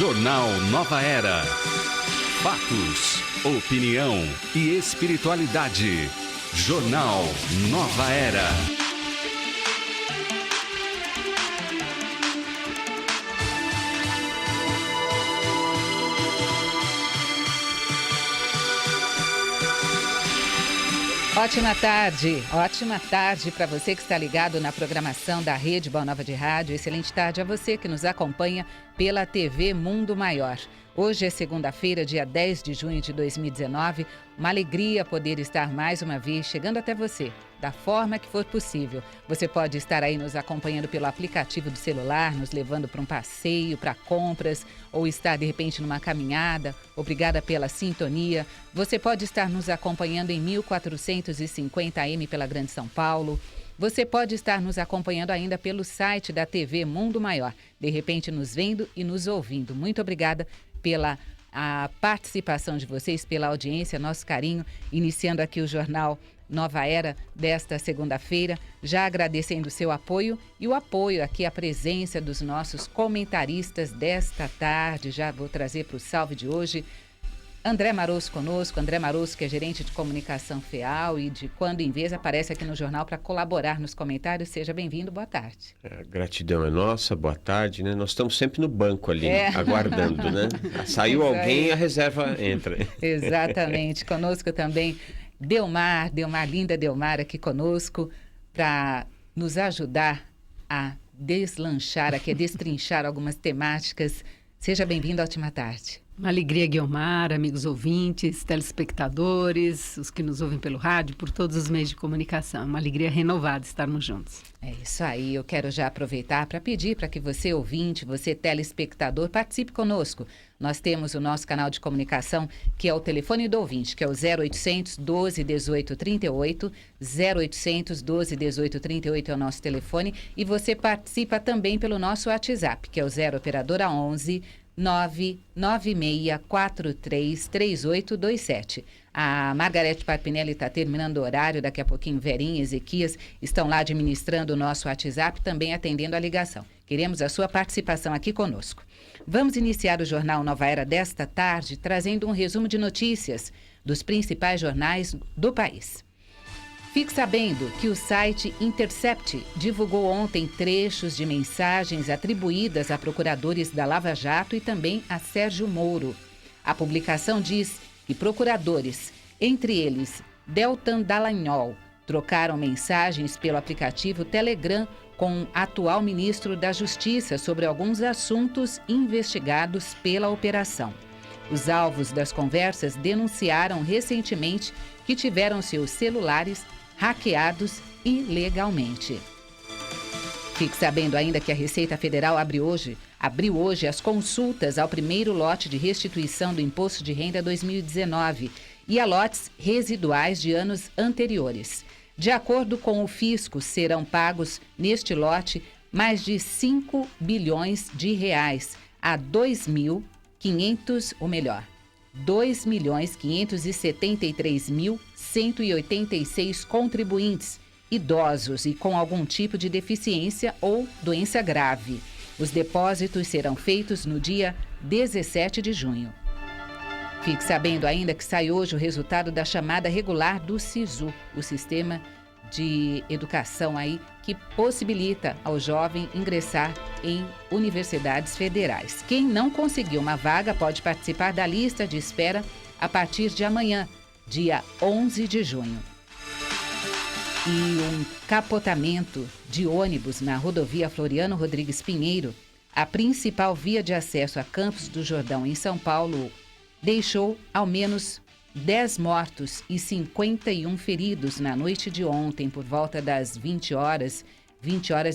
Jornal Nova Era. Fatos, opinião e espiritualidade. Jornal Nova Era. Ótima tarde para você que está ligado na programação da Rede Boa Nova de Rádio. Excelente tarde a você que nos acompanha pela TV Mundo Maior. Hoje é segunda-feira, dia 10 de junho de 2019. Uma alegria poder estar mais uma vez chegando até você, da forma que for possível. Você pode estar aí nos acompanhando pelo aplicativo do celular, nos levando para um passeio, para compras, ou estar de repente numa caminhada. Obrigada pela sintonia. Você pode estar nos acompanhando em 1450 AM pela Grande São Paulo. Você pode estar nos acompanhando ainda pelo site da TV Mundo Maior. De repente nos vendo e nos ouvindo. Muito obrigada pela participação de vocês, pela audiência, nosso carinho, iniciando aqui o Jornal Nova Era desta segunda-feira, já agradecendo o seu apoio e o apoio aqui, a presença dos nossos comentaristas desta tarde. Já vou trazer para o salve de hoje André Marosso conosco. André Marosso, que é gerente de comunicação FEAL e de quando em vez aparece aqui no jornal para colaborar nos comentários. Seja bem-vindo, boa tarde. A gratidão é nossa, boa tarde, né? Nós estamos sempre no banco ali, aguardando, né? Saiu alguém, a reserva entra. Exatamente. Conosco também Delmar, linda Delmar aqui conosco para nos ajudar a deslanchar aqui, a destrinchar algumas temáticas. Seja bem-vindo, ótima tarde. Uma alegria, Guiomar, amigos ouvintes, telespectadores, os que nos ouvem pelo rádio, por todos os meios de comunicação. Uma alegria renovada estarmos juntos. É isso aí, eu quero já aproveitar para pedir para que você ouvinte, você telespectador, participe conosco. Nós temos o nosso canal de comunicação, que é o telefone do ouvinte, que é o 0800 12 18 38, 0800 12 18 38 é o nosso telefone, e você participa também pelo nosso WhatsApp, que é o 0 operadora 11 996433827. A Margarete Parpinelli está terminando o horário, daqui a pouquinho Verinha e Ezequias estão lá administrando o nosso WhatsApp, também atendendo a ligação. Queremos a sua participação aqui conosco. Vamos iniciar o Jornal Nova Era desta tarde trazendo um resumo de notícias dos principais jornais do país. Fique sabendo que o site Intercept divulgou ontem trechos de mensagens atribuídas a procuradores da Lava Jato e também a Sérgio Moro. A publicação diz que procuradores, entre eles Deltan Dallagnol, trocaram mensagens pelo aplicativo Telegram com o atual ministro da Justiça sobre alguns assuntos investigados pela operação. Os alvos das conversas denunciaram recentemente que tiveram seus celulares hackeados ilegalmente. Fique sabendo ainda que a Receita Federal abriu hoje as consultas ao primeiro lote de restituição do Imposto de Renda 2019 e a lotes residuais de anos anteriores. De acordo com o fisco, serão pagos neste lote mais de 5 bilhões de reais a 2.573.186 contribuintes, idosos e com algum tipo de deficiência ou doença grave. Os depósitos serão feitos no dia 17 de junho. Fique sabendo ainda que sai hoje o resultado da chamada regular do SISU, o Sistema de Educação aí que possibilita ao jovem ingressar em universidades federais. Quem não conseguiu uma vaga pode participar da lista de espera a partir de amanhã, dia 11 de junho. E um capotamento de ônibus na rodovia Floriano Rodrigues Pinheiro, a principal via de acesso a Campos do Jordão, em São Paulo, deixou ao menos 10 mortos e 51 feridos na noite de ontem, por volta das 20 horas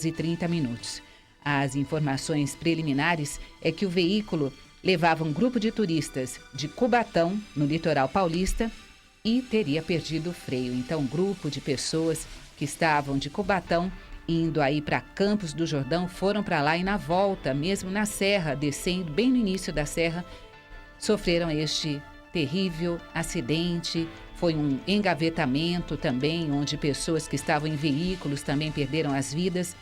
e 30 minutos. As informações preliminares é que o veículo levava um grupo de turistas de Cubatão, no litoral paulista, e teria perdido o freio. Então, um grupo de pessoas que estavam de Cubatão indo aí para Campos do Jordão foram para lá e na volta, mesmo na serra, descendo bem no início da serra, sofreram este terrível acidente. Foi um engavetamento também, onde pessoas que estavam em veículos também perderam as vidas.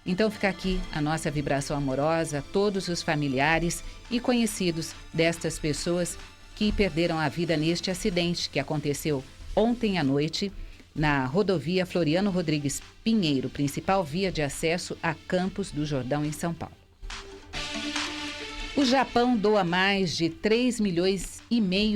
Então fica aqui a nossa vibração amorosa a todos os familiares e conhecidos destas pessoas que perderam a vida neste acidente que aconteceu ontem à noite na rodovia Floriano Rodrigues Pinheiro, principal via de acesso a Campos do Jordão, em São Paulo. O Japão doa mais de 3,5 milhões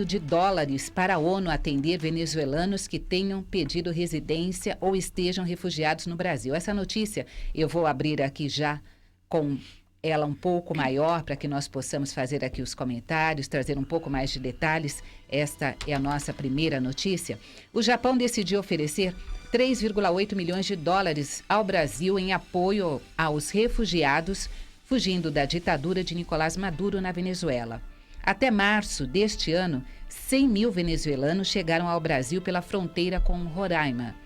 de dólares para a ONU atender venezuelanos que tenham pedido residência ou estejam refugiados no Brasil. Essa notícia eu vou abrir aqui já com ela um pouco maior para que nós possamos fazer aqui os comentários, trazer um pouco mais de detalhes. Esta é a nossa primeira notícia. O Japão decidiu oferecer 3,8 milhões de dólares ao Brasil em apoio aos refugiados fugindo da ditadura de Nicolás Maduro na Venezuela. Até março deste ano, 100 mil venezuelanos chegaram ao Brasil pela fronteira com Roraima.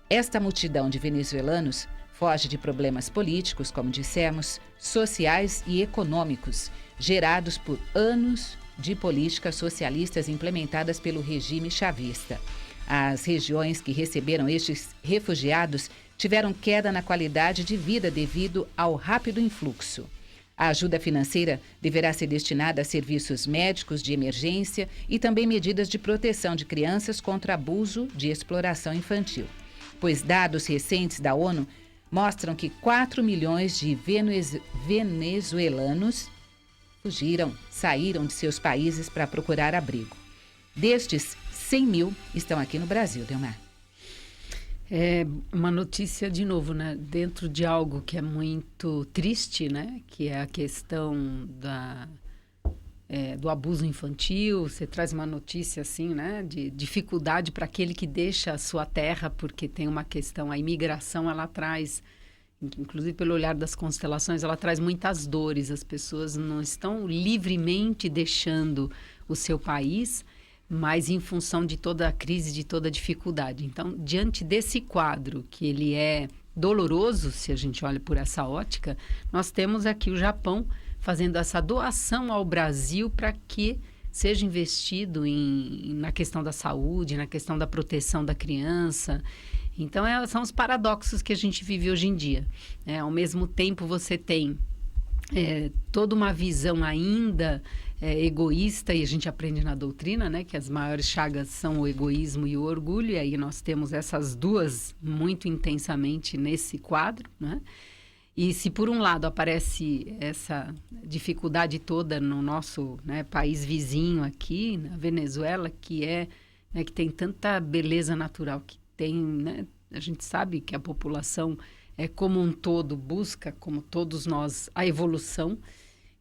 Esta multidão de venezuelanos foge de problemas políticos, como dissemos, sociais e econômicos, gerados por anos de políticas socialistas implementadas pelo regime chavista. As regiões que receberam estes refugiados tiveram queda na qualidade de vida devido ao rápido influxo. A ajuda financeira deverá ser destinada a serviços médicos de emergência e também medidas de proteção de crianças contra abuso de exploração infantil, pois dados recentes da ONU mostram que 4 milhões de venezuelanos saíram de seus países para procurar abrigo. Destes, 100 mil estão aqui no Brasil, Delmar. É uma notícia, de novo, né? Dentro de algo que é muito triste, né? Que é a questão do abuso infantil. Você traz uma notícia assim, né? De dificuldade para aquele que deixa a sua terra, porque tem uma questão, a imigração, ela traz, inclusive pelo olhar das constelações, ela traz muitas dores. As pessoas não estão livremente deixando o seu país, mas em função de toda a crise, de toda a dificuldade. Então, diante desse quadro, que ele é doloroso, se a gente olha por essa ótica, nós temos aqui o Japão fazendo essa doação ao Brasil para que seja investido na questão da saúde, na questão da proteção da criança. Então, são os paradoxos que a gente vive hoje em dia. Ao mesmo tempo, você tem toda uma visão ainda egoísta, e a gente aprende na doutrina, né, que as maiores chagas são o egoísmo e o orgulho, e aí nós temos essas duas muito intensamente nesse quadro, né? E se por um lado aparece essa dificuldade toda no nosso, né, país vizinho aqui, na Venezuela, que que tem tanta beleza natural, que tem, né, a gente sabe que a população como um todo busca, como todos nós, a evolução.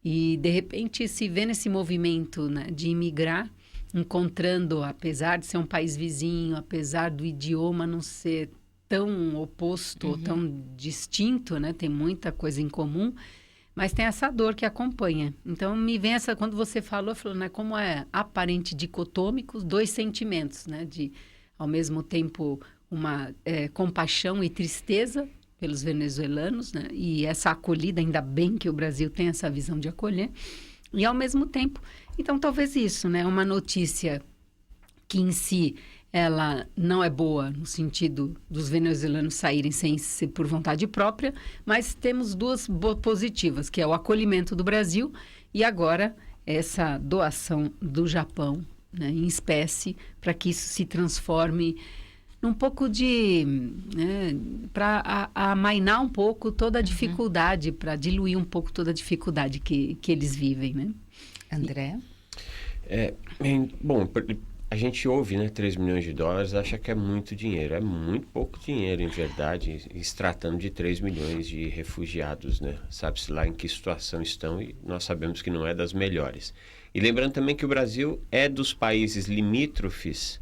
E, de repente, se vê nesse movimento, né, de imigrar, encontrando, apesar de ser um país vizinho, apesar do idioma não ser tão oposto ou tão distinto, né, tem muita coisa em comum, mas tem essa dor que acompanha. Então, me vem quando você falou, né, como é aparente dicotômico, dois sentimentos, né, de, ao mesmo tempo, uma compaixão e tristeza pelos venezuelanos, né? E essa acolhida, ainda bem que o Brasil tem essa visão de acolher, e ao mesmo tempo, então talvez isso, né? Uma notícia que em si ela não é boa no sentido dos venezuelanos saírem sem ser por vontade própria, mas temos duas positivas, que é o acolhimento do Brasil e agora essa doação do Japão, né, em espécie, para que isso se transforme num pouco de... para amainar um pouco toda a dificuldade, para diluir um pouco toda a dificuldade que eles vivem, né? André? Bom, a gente ouve, né, 3 milhões de dólares, acha que é muito dinheiro. É muito pouco dinheiro, em verdade, se tratando de 3 milhões de refugiados, né? Sabe-se lá em que situação estão e nós sabemos que não é das melhores. E lembrando também que o Brasil é dos países limítrofes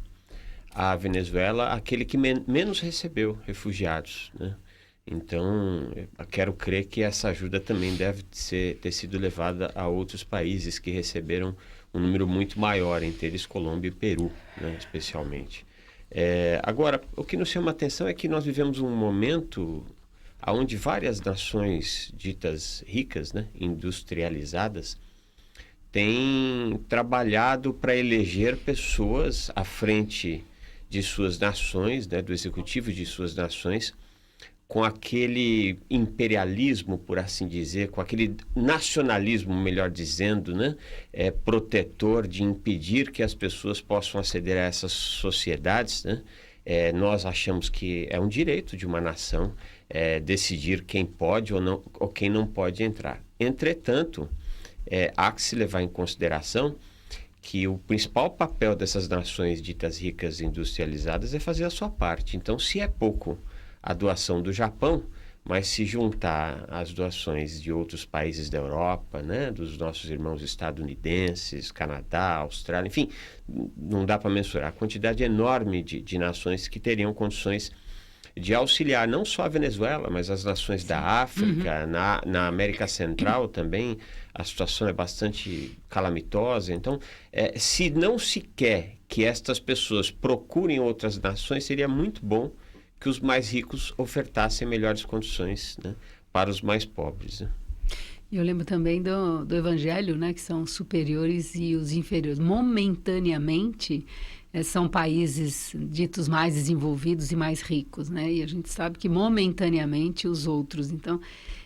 à Venezuela aquele que menos recebeu refugiados, né? Então, eu quero crer que essa ajuda também deve ter sido levada a outros países que receberam um número muito maior, entre eles Colômbia e Peru, né, especialmente. Agora, o que nos chama a atenção é que nós vivemos um momento onde várias nações ditas ricas, né, industrializadas, têm trabalhado para eleger pessoas à frente de suas nações, né, do executivo de suas nações, com aquele imperialismo, por assim dizer, com aquele nacionalismo, melhor dizendo, né? Protetor de impedir que as pessoas possam aceder a essas sociedades, né? Nós achamos que é um direito de uma nação decidir quem pode ou não, ou quem não pode entrar. Entretanto, há que se levar em consideração que o principal papel dessas nações ditas ricas e industrializadas é fazer a sua parte. Então, se é pouco a doação do Japão, mas se juntar as doações de outros países da Europa, né, dos nossos irmãos estadunidenses, Canadá, Austrália, enfim, não dá para mensurar a quantidade enorme de nações que teriam condições de auxiliar não só a Venezuela, mas as nações da África, na América Central também, a situação é bastante calamitosa. Então, se não se quer que estas pessoas procurem outras nações, seria muito bom que os mais ricos ofertassem melhores condições, né, para os mais pobres, né? Eu lembro também do Evangelho, né, que são os superiores e os inferiores. Momentaneamente, são países ditos mais desenvolvidos e mais ricos, né? E a gente sabe que momentaneamente os outros. Então,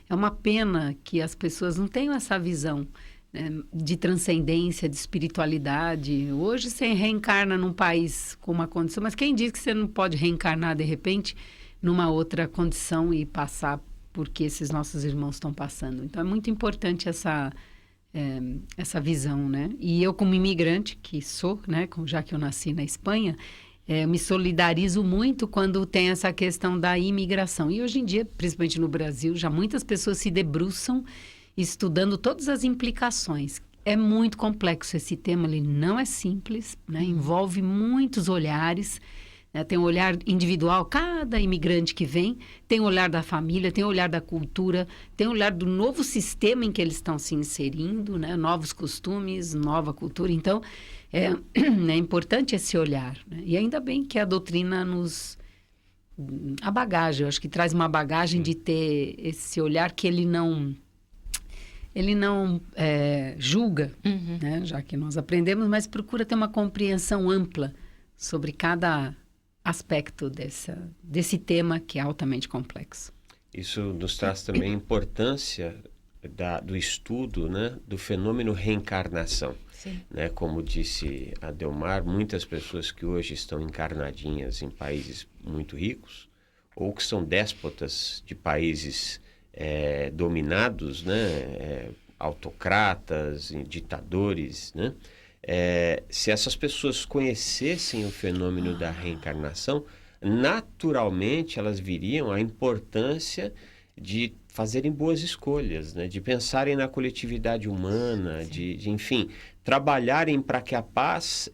é uma pena que as pessoas não tenham essa visão, né, de transcendência, de espiritualidade. Hoje você reencarna num país com uma condição, mas quem diz que você não pode reencarnar de repente numa outra condição e passar por que esses nossos irmãos estão passando? Então é muito importante essa visão, né? E eu, como imigrante que sou, né, já que eu nasci na Espanha, me solidarizo muito quando tem essa questão da imigração. E hoje em dia, principalmente no Brasil, já muitas pessoas se debruçam estudando todas as implicações. É muito complexo esse tema, ele não é simples, né? Envolve muitos olhares, né? Tem o olhar individual, cada imigrante que vem, tem o olhar da família, tem o olhar da cultura, tem o olhar do novo sistema em que eles estão se inserindo, né? Novos costumes, nova cultura. Então, é importante esse olhar, né? E ainda bem que a doutrina a bagagem, eu acho que traz uma bagagem de ter esse olhar que ele não julga, né, já que nós aprendemos, mas procura ter uma compreensão ampla sobre cada aspecto desse tema que é altamente complexo. Isso nos traz também a importância do estudo, né, do fenômeno reencarnação. Né? Como disse a Delmar, muitas pessoas que hoje estão encarnadinhas em países muito ricos ou que são déspotas de países dominados, né, autocratas, ditadores, né? Se essas pessoas conhecessem o fenômeno da reencarnação, naturalmente elas viriam a importância de fazerem boas escolhas, né? De pensarem na coletividade humana, enfim, trabalharem para que a paz,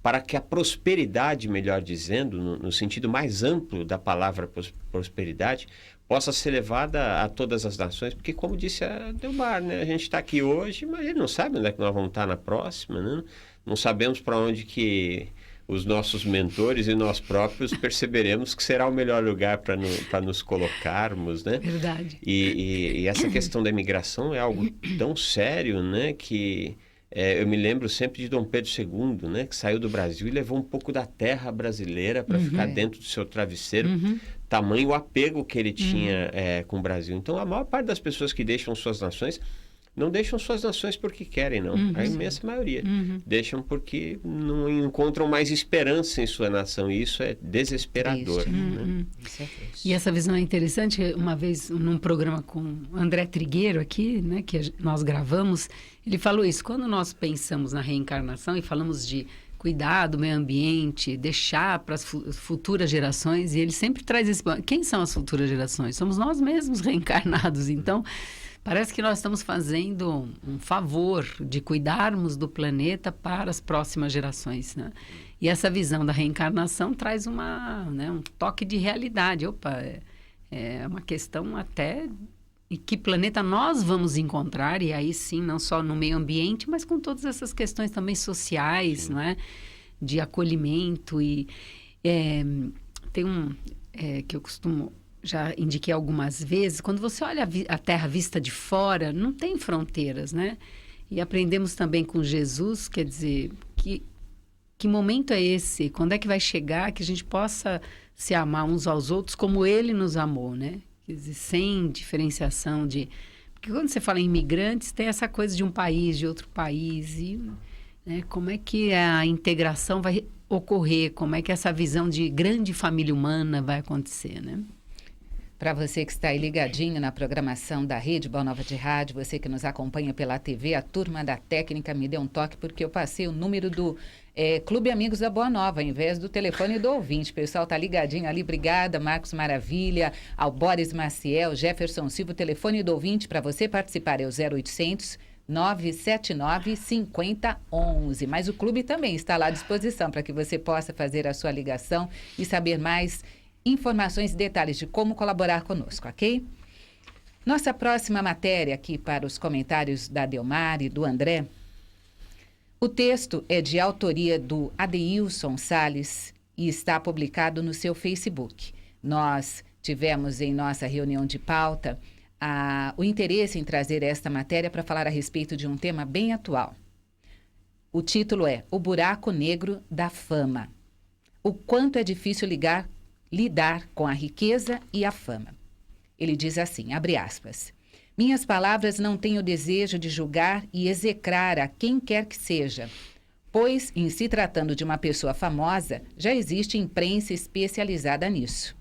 para que a prosperidade, melhor dizendo, no sentido mais amplo da palavra prosperidade, possa ser levada a todas as nações, porque, como disse a Delmar, né, a gente está aqui hoje, mas a gente não sabe onde é que nós vamos estar na próxima, né? Não sabemos para onde que os nossos mentores e nós próprios perceberemos que será o melhor lugar para nos colocarmos, né? Verdade. E essa questão da imigração é algo tão sério, né, que eu me lembro sempre de Dom Pedro II, né, que saiu do Brasil e levou um pouco da terra brasileira para ficar dentro do seu travesseiro, tamanho o apego que ele tinha com o Brasil. Então, a maior parte das pessoas que deixam suas nações, não deixam suas nações porque querem, não. A imensa maioria. Deixam porque não encontram mais esperança em sua nação. E isso é desesperador. Né? E essa visão é interessante. Uma vez, num programa com André Trigueiro aqui, né, que nós gravamos, ele falou isso. Quando nós pensamos na reencarnação e falamos de cuidar do meio ambiente, deixar para as futuras gerações, e ele sempre traz esse... Quem são as futuras gerações? Somos nós mesmos reencarnados. Então, parece que nós estamos fazendo um favor de cuidarmos do planeta para as próximas gerações, né? E essa visão da reencarnação traz um toque de realidade. Opa, é uma questão até em que planeta nós vamos encontrar, e aí sim, não só no meio ambiente, mas com todas essas questões também sociais, não é? De acolhimento. E tem que eu costumo... Já indiquei algumas vezes, quando você olha a Terra vista de fora, não tem fronteiras, né? E aprendemos também com Jesus, quer dizer, que momento é esse? Quando é que vai chegar que a gente possa se amar uns aos outros como ele nos amou, né? Quer dizer, sem diferenciação de... Porque quando você fala em imigrantes, tem essa coisa de um país, de outro país. E, né, como é que a integração vai ocorrer? Como é que essa visão de grande família humana vai acontecer, né? Para você que está aí ligadinho na programação da Rede Boa Nova de Rádio, você que nos acompanha pela TV, a turma da técnica me deu um toque porque eu passei o número do Clube Amigos da Boa Nova, ao invés do telefone do ouvinte. O pessoal tá ligadinho ali, obrigada, Marcos Maravilha, ao Boris Maciel, Jefferson Silva, o telefone do ouvinte para você participar é o 0800 979 5011. Mas o clube também está lá à disposição para que você possa fazer a sua ligação e saber mais informações e detalhes de como colaborar conosco, ok? Nossa próxima matéria aqui para os comentários da Delmar e do André. O texto é de autoria do Adeilson Salles e está publicado no seu Facebook. Nós tivemos em nossa reunião de pauta o interesse em trazer esta matéria para falar a respeito de um tema bem atual. O título é O Buraco Negro da Fama. O quanto é difícil lidar com a riqueza e a fama. Ele diz assim, abre aspas, minhas palavras não têm o desejo de julgar e execrar a quem quer que seja, pois, em se tratando de uma pessoa famosa, já existe imprensa especializada nisso.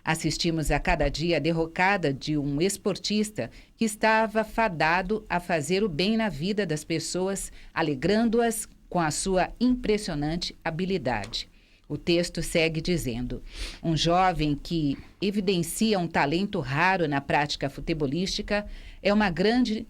Assistimos a cada dia a derrocada de um esportista que estava fadado a fazer o bem na vida das pessoas, alegrando-as com a sua impressionante habilidade. O texto segue dizendo, um jovem que evidencia um talento raro na prática futebolística é uma grande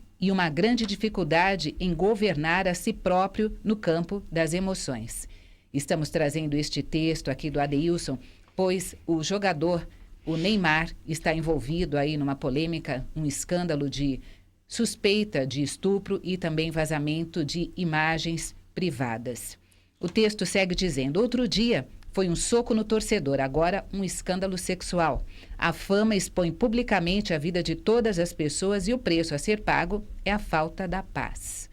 dificuldade em governar a si próprio no campo das emoções. Estamos trazendo este texto aqui do Adeilson, pois o jogador, o Neymar, está envolvido aí numa polêmica, um escândalo de suspeita de estupro e também vazamento de imagens privadas. O texto segue dizendo, outro dia foi um soco no torcedor, agora um escândalo sexual. A fama expõe publicamente a vida de todas as pessoas e o preço a ser pago é a falta da paz.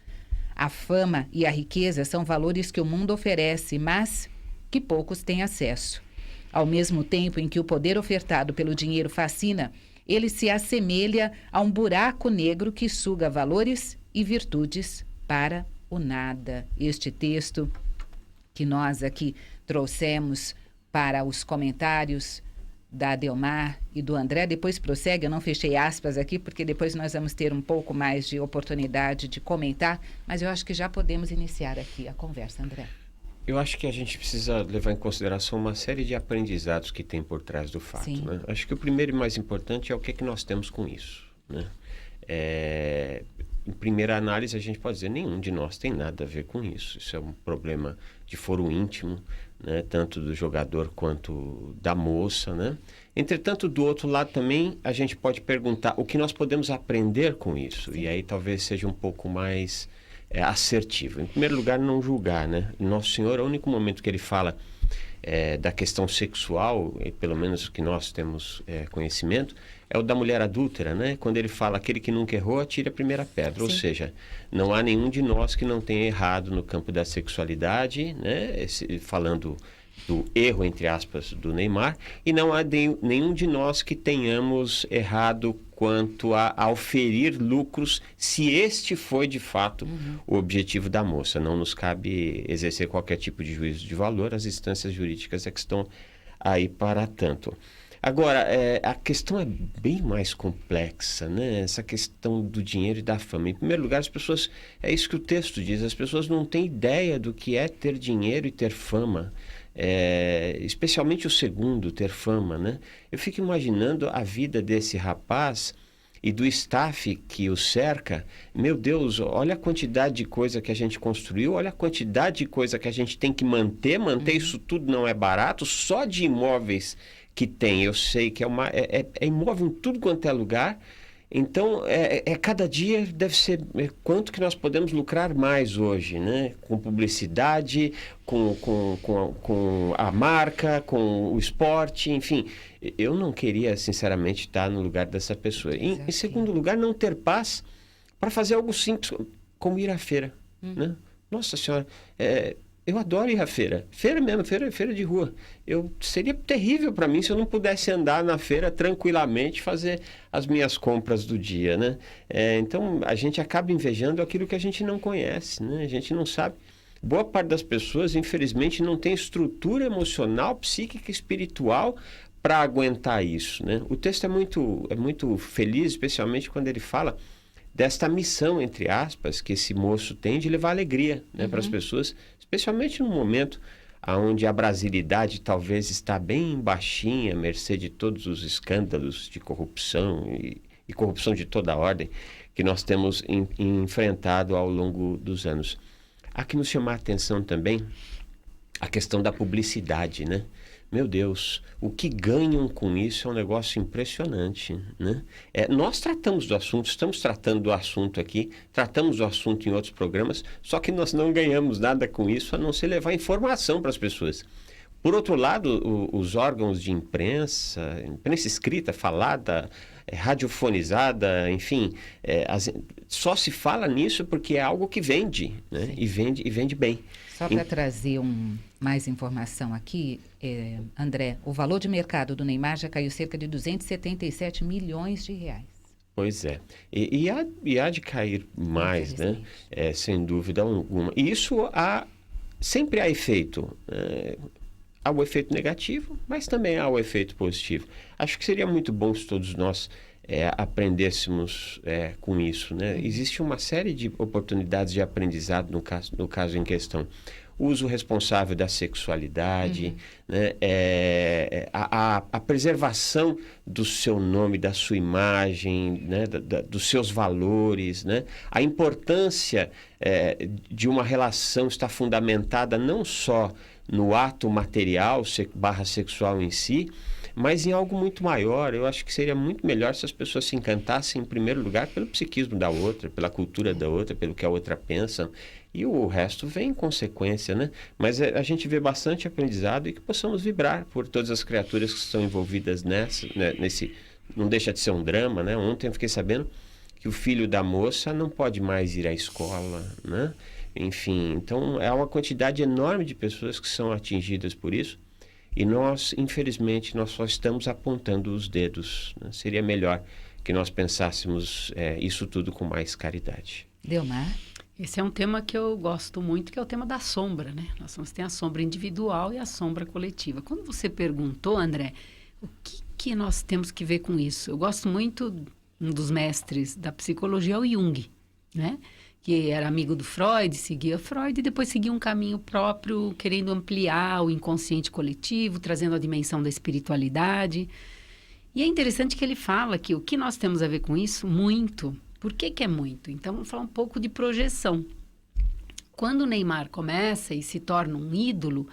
A fama e a riqueza são valores que o mundo oferece, mas que poucos têm acesso. Ao mesmo tempo em que o poder ofertado pelo dinheiro fascina, ele se assemelha a um buraco negro que suga valores e virtudes para o nada. Este texto que nós aqui trouxemos para os comentários da Delmar e do André, depois prossegue, eu não fechei aspas aqui, porque depois nós vamos ter um pouco mais de oportunidade de comentar, mas eu acho que já podemos iniciar aqui a conversa, André. Eu acho que a gente precisa levar em consideração uma série de aprendizados que tem por trás do fato. Né? Acho que o primeiro e mais importante é o que nós temos com isso. Né? Em primeira análise, a gente pode dizer nenhum de nós tem nada a ver com isso. Isso é um problema de foro íntimo, né? Tanto do jogador quanto da moça. Né? Entretanto, do outro lado também, a gente pode perguntar o que nós podemos aprender com isso. Sim. E aí talvez seja um pouco mais assertivo. Em primeiro lugar, não julgar. Né? Nosso Senhor, o único momento que ele fala da questão sexual, pelo menos que nós temos conhecimento, é o da mulher adúltera, né? Quando ele fala, aquele que nunca errou, atire a primeira pedra. Sim. Ou seja, não há nenhum de nós que não tenha errado no campo da sexualidade, né? Falando do erro, entre aspas, do Neymar, e não há nenhum de nós que tenhamos errado quanto a oferir lucros, se este foi de fato o objetivo da moça. Não nos cabe exercer qualquer tipo de juízo de valor, as instâncias jurídicas é que estão aí para tanto. Agora, a questão é bem mais complexa, né? Essa questão do dinheiro e da fama. Em primeiro lugar, as pessoas, é isso que o texto diz, as pessoas não têm ideia do que é ter dinheiro e ter fama. Especialmente o segundo, ter fama, né? Eu fico imaginando a vida desse rapaz e do staff que o cerca. Meu Deus, olha a quantidade de coisa que a gente construiu, olha a quantidade de coisa que a gente tem que manter isso tudo não é barato, só de imóveis que tem, eu sei que é imóvel em tudo quanto é lugar. Então, cada dia deve ser quanto que nós podemos lucrar mais hoje, né? Com publicidade, com a marca, com o esporte, enfim. Eu não queria, sinceramente, estar no lugar dessa pessoa. Em segundo lugar, não ter paz para fazer algo simples, como ir à feira. Né? Nossa Senhora, Eu adoro ir à feira. Feira mesmo, feira de rua. Seria terrível para mim se eu não pudesse andar na feira tranquilamente, fazer as minhas compras do dia, né? Então, a gente acaba invejando aquilo que a gente não conhece, né? A gente não sabe. Boa parte das pessoas, infelizmente, não tem estrutura emocional, psíquica, espiritual para aguentar isso, né? O texto é muito feliz, especialmente quando ele fala desta missão, entre aspas, que esse moço tem de levar alegria, né, para as pessoas, especialmente no momento onde a brasilidade talvez está bem baixinha, à mercê de todos os escândalos de corrupção e corrupção de toda a ordem que nós temos enfrentado ao longo dos anos. Há que nos chamar a atenção também a questão da publicidade, né? Meu Deus, o que ganham com isso é um negócio impressionante, né? Nós tratamos do assunto, estamos tratando do assunto aqui, tratamos do assunto em outros programas, só que nós não ganhamos nada com isso, a não ser levar informação para as pessoas. Por outro lado, os órgãos de imprensa escrita, falada, radiofonizada, enfim, só se fala nisso porque é algo que vende, né? E vende bem. Só para trazer mais informação aqui, André, o valor de mercado do Neymar já caiu cerca de 277 milhões de reais. Pois é. E há de cair mais, né? Sem dúvida alguma. E isso sempre há efeito. Há o efeito negativo, mas também há o efeito positivo. Acho que seria muito bom se todos nós aprendêssemos com isso, né? Existe uma série de oportunidades de aprendizado no caso em questão. O uso responsável da sexualidade, né? A preservação do seu nome, da sua imagem, né? Dos seus valores, né? A importância de uma relação estar fundamentada não só no ato material / sexual em si, mas em algo muito maior. Eu acho que seria muito melhor se as pessoas se encantassem, em primeiro lugar, pelo psiquismo da outra, pela cultura da outra, pelo que a outra pensa, e o resto vem em consequência, né? Mas a gente vê bastante aprendizado e que possamos vibrar por todas as criaturas que estão envolvidas nesse... Não deixa de ser um drama, né? Ontem eu fiquei sabendo que o filho da moça não pode mais ir à escola, né? Enfim, então é uma quantidade enorme de pessoas que são atingidas por isso e nós, infelizmente, nós só estamos apontando os dedos, né? Seria melhor que nós pensássemos isso tudo com mais caridade. Delmar? Esse é um tema que eu gosto muito, que é o tema da sombra, né? Nós temos a sombra individual e a sombra coletiva. Quando você perguntou, André, o que nós temos que ver com isso? Eu gosto muito, um dos mestres da psicologia é o Jung, né? Que era amigo do Freud, seguia Freud e depois seguia um caminho próprio, querendo ampliar o inconsciente coletivo, trazendo a dimensão da espiritualidade. E é interessante que ele fala que o que nós temos a ver com isso, muito. Por que é muito? Então, vamos falar um pouco de projeção. Quando o Neymar começa e se torna um ídolo,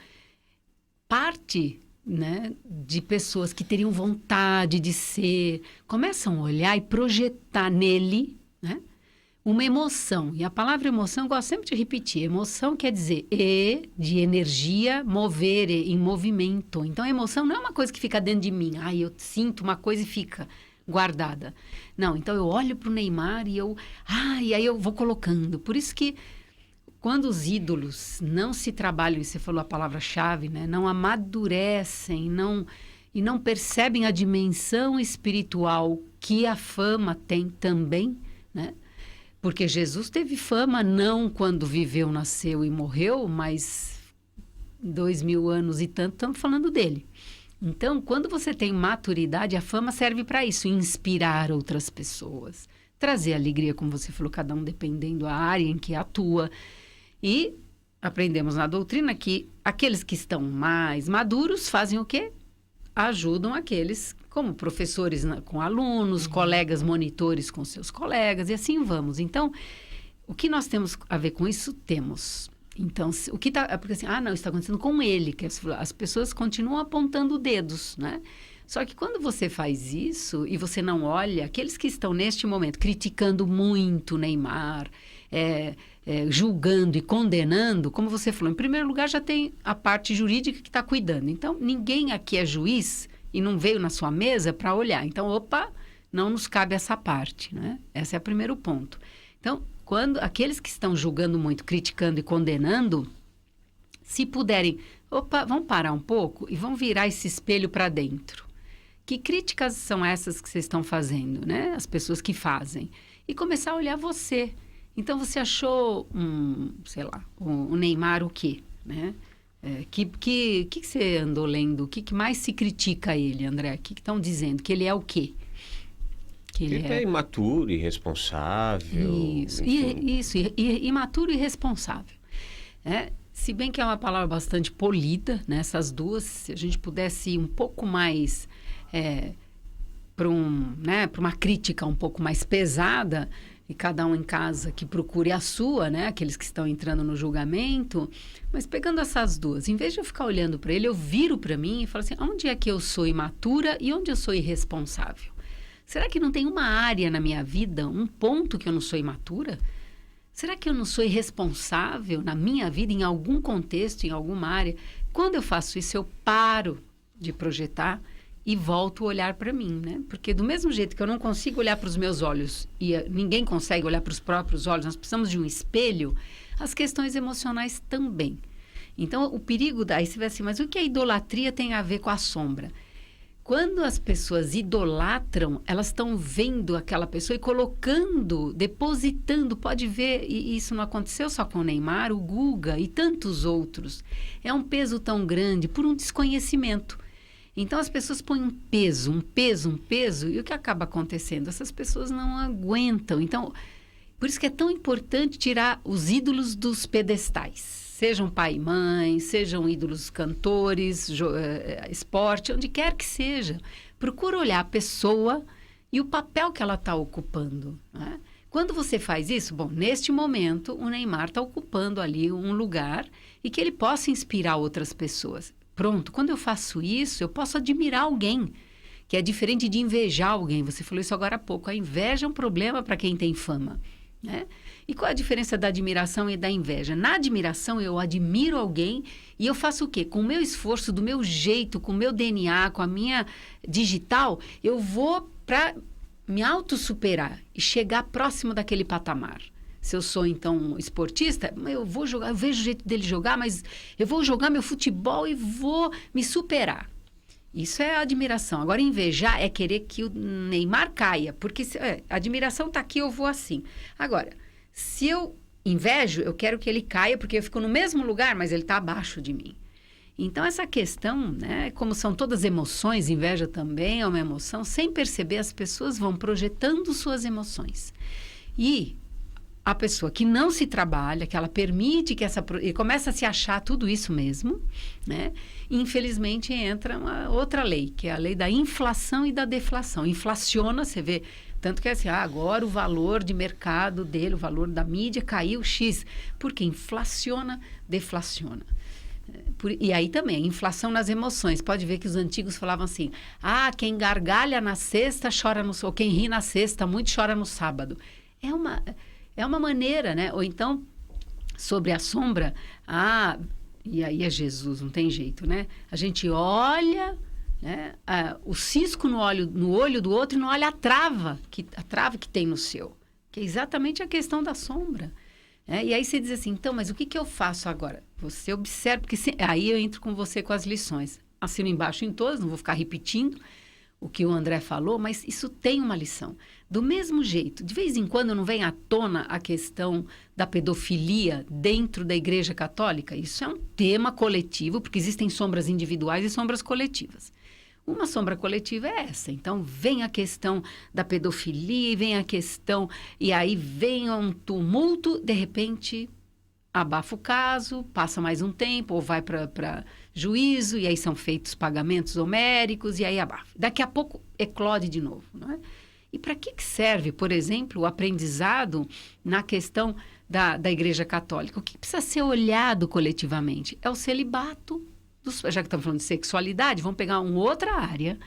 parte, né, de pessoas que teriam vontade de ser, começam a olhar e projetar nele, né, uma emoção. E a palavra emoção, eu gosto sempre de repetir. Emoção quer dizer de energia, mover em movimento. Então, a emoção não é uma coisa que fica dentro de mim. Eu sinto uma coisa e fica guardada. Não, então eu olho para o Neymar e e aí eu vou colocando. Por isso que quando os ídolos não se trabalham, e você falou a palavra-chave, né? Não amadurecem, e não percebem a dimensão espiritual que a fama tem também, né? Porque Jesus teve fama não quando viveu, nasceu e morreu, mas 2000 anos e tanto, estamos falando dele. Então, quando você tem maturidade, a fama serve para isso, inspirar outras pessoas, trazer alegria, como você falou, cada um dependendo da área em que atua. E aprendemos na doutrina que aqueles que estão mais maduros fazem o quê? Ajudam aqueles, como professores com alunos, colegas monitores com seus colegas, e assim vamos. Então, o que nós temos a ver com isso? Temos. Então, o que está... Porque assim, não, isso está acontecendo com ele. Que as pessoas continuam apontando dedos, né? Só que quando você faz isso e você não olha, aqueles que estão neste momento criticando muito o Neymar, julgando e condenando, como você falou, em primeiro lugar já tem a parte jurídica que está cuidando. Então, ninguém aqui é juiz e não veio na sua mesa para olhar. Então, não nos cabe essa parte, né? Esse é o primeiro ponto. Então, quando aqueles que estão julgando muito, criticando e condenando, Se puderem, vamos parar um pouco e vamos virar esse espelho para dentro. Que críticas são essas que vocês estão fazendo, né? As pessoas que fazem. E começar a olhar você. Então, você achou, o Neymar o quê? Né? Que você andou lendo? O que mais se critica ele, André? O que estão dizendo? Que ele é o quê? Que ele é imaturo, irresponsável. Isso, imaturo e irresponsável. Se bem que é uma palavra bastante polida, né? Essas duas, se a gente pudesse ir um pouco mais para uma crítica um pouco mais pesada, e cada um em casa que procure a sua, né? Aqueles que estão entrando no julgamento. Mas pegando essas duas, em vez de eu ficar olhando para ele, eu viro para mim e falo assim, onde é que eu sou imatura e onde eu sou irresponsável? Será que não tem uma área na minha vida, um ponto que eu não sou imatura? Será que eu não sou irresponsável na minha vida, em algum contexto, em alguma área? Quando eu faço isso, eu paro de projetar e volto a olhar para mim, né? Porque do mesmo jeito que eu não consigo olhar para os meus olhos e ninguém consegue olhar para os próprios olhos, nós precisamos de um espelho, as questões emocionais também. Então, o perigo daí, você vai assim, mas o que a idolatria tem a ver com a sombra? Quando as pessoas idolatram, elas estão vendo aquela pessoa e colocando, depositando, pode ver, e isso não aconteceu só com o Neymar, o Guga e tantos outros. É um peso tão grande por um desconhecimento. Então, as pessoas põem um peso, e o que acaba acontecendo? Essas pessoas não aguentam. Então, por isso que é tão importante tirar os ídolos dos pedestais. Sejam pai e mãe, sejam ídolos cantores, esporte, onde quer que seja. Procura olhar a pessoa e o papel que ela está ocupando. Né? Quando você faz isso, neste momento, o Neymar está ocupando ali um lugar e que ele possa inspirar outras pessoas. Pronto, quando eu faço isso, eu posso admirar alguém, que é diferente de invejar alguém. Você falou isso agora há pouco. A inveja é um problema para quem tem fama. Né? E qual a diferença da admiração e da inveja? Na admiração, eu admiro alguém e eu faço o quê? Com o meu esforço, do meu jeito, com o meu DNA, com a minha digital, eu vou para me autossuperar e chegar próximo daquele patamar. Se eu sou, então, esportista, eu vou jogar, eu vejo o jeito dele jogar, mas eu vou jogar meu futebol e vou me superar. Isso é admiração. Agora, invejar é querer que o Neymar caia, porque a admiração está aqui, eu vou assim. Agora, se eu invejo, eu quero que ele caia, porque eu fico no mesmo lugar, mas ele está abaixo de mim. Então, essa questão, né, como são todas emoções, inveja também é uma emoção, sem perceber, as pessoas vão projetando suas emoções. E a pessoa que não se trabalha, que ela permite que e começa a se achar tudo isso mesmo, né? Infelizmente entra uma outra lei, que é a lei da inflação e da deflação. Inflaciona, você vê, tanto que é assim, agora o valor de mercado dele, o valor da mídia caiu X, porque inflaciona, deflaciona. E aí também, inflação nas emoções. Pode ver que os antigos falavam assim, quem gargalha na sexta, chora no sábado, ou quem ri na sexta, muito chora no sábado. É uma maneira, né? Ou então, sobre a sombra, e aí é Jesus, não tem jeito, né? A gente olha, né, o cisco no olho do outro e não olha a trava que tem no seu, que é exatamente a questão da sombra. E aí você diz assim, então, mas o que eu faço agora? Você observa, porque aí eu entro com você com as lições. Assino embaixo em todas, não vou ficar repetindo o que o André falou, mas isso tem uma lição. Do mesmo jeito, de vez em quando não vem à tona a questão da pedofilia dentro da Igreja Católica? Isso é um tema coletivo, porque existem sombras individuais e sombras coletivas. Uma sombra coletiva é essa. Então, vem a questão da pedofilia, vem a questão, e aí vem um tumulto, de repente abafa o caso, passa mais um tempo, ou vai para juízo, e aí são feitos pagamentos homéricos, e aí abafa. Daqui a pouco eclode de novo, não é? E para que serve, por exemplo, o aprendizado na questão da Igreja Católica? O que precisa ser olhado coletivamente? É o celibato, já que estamos falando de sexualidade, vamos pegar uma outra área,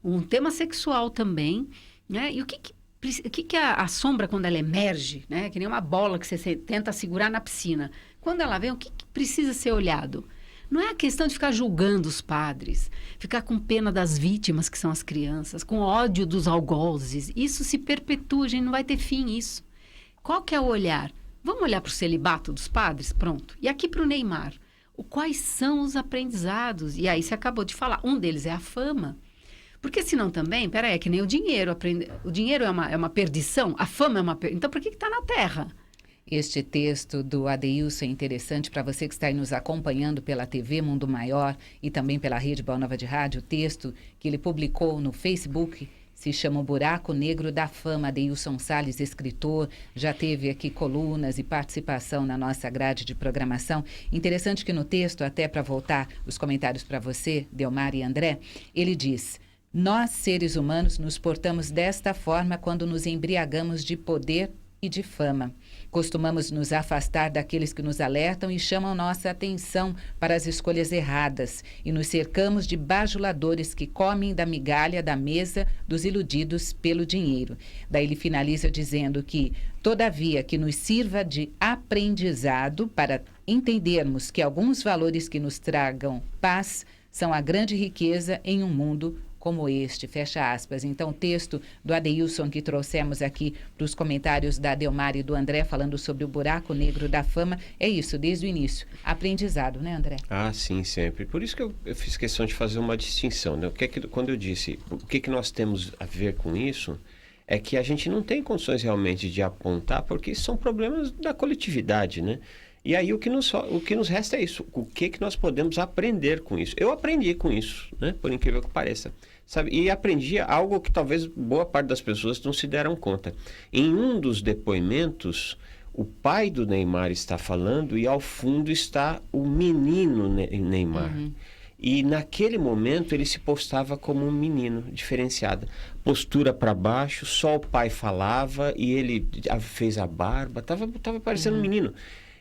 um tema sexual também, né? E o que a sombra, quando ela emerge, né? Que nem uma bola que você tenta segurar na piscina. Quando ela vem, o que precisa ser olhado? Não é a questão de ficar julgando os padres, ficar com pena das vítimas, que são as crianças, com ódio dos algozes. Isso se perpetua, a gente não vai ter fim isso. Qual que é o olhar? Vamos olhar para o celibato dos padres? Pronto. E aqui para o Neymar. Quais são os aprendizados? E aí você acabou de falar, um deles é a fama. Porque senão também, peraí, é que nem o dinheiro. O dinheiro é uma perdição, a fama é uma perdição. Então por que está na Terra? Este texto do Adeilson é interessante para você que está aí nos acompanhando pela TV Mundo Maior e também pela Rede Boa Nova de Rádio. O texto que ele publicou no Facebook se chama O Buraco Negro da Fama. Adeilson Salles, escritor, já teve aqui colunas e participação na nossa grade de programação. Interessante que no texto, até para voltar os comentários para você, Delmar e André, ele diz: nós, seres humanos, nos portamos desta forma quando nos embriagamos de poder e de fama. Costumamos nos afastar daqueles que nos alertam e chamam nossa atenção para as escolhas erradas e nos cercamos de bajuladores que comem da migalha da mesa dos iludidos pelo dinheiro. Daí ele finaliza dizendo que, todavia, que nos sirva de aprendizado para entendermos que alguns valores que nos tragam paz são a grande riqueza em um mundo como este, fecha aspas. Então, o texto do Adeilson que trouxemos aqui para os comentários da Delmar e do André, falando sobre o buraco negro da fama, é isso, desde o início. Aprendizado, né, André? Ah, sim, sempre. Por isso que eu fiz questão de fazer uma distinção, né? Quando eu disse o que nós temos a ver com isso, é que a gente não tem condições realmente de apontar, porque são problemas da coletividade, né? E aí o que nos resta é isso. O que nós podemos aprender com isso? Eu aprendi com isso, né? Por incrível que pareça. Sabe? E aprendi algo que talvez boa parte das pessoas não se deram conta. Em um dos depoimentos, o pai do Neymar está falando e ao fundo está o menino Neymar. Uhum. E naquele momento ele se postava como um menino, diferenciado. Postura para baixo, só o pai falava e ele fez a barba, estava parecendo um menino.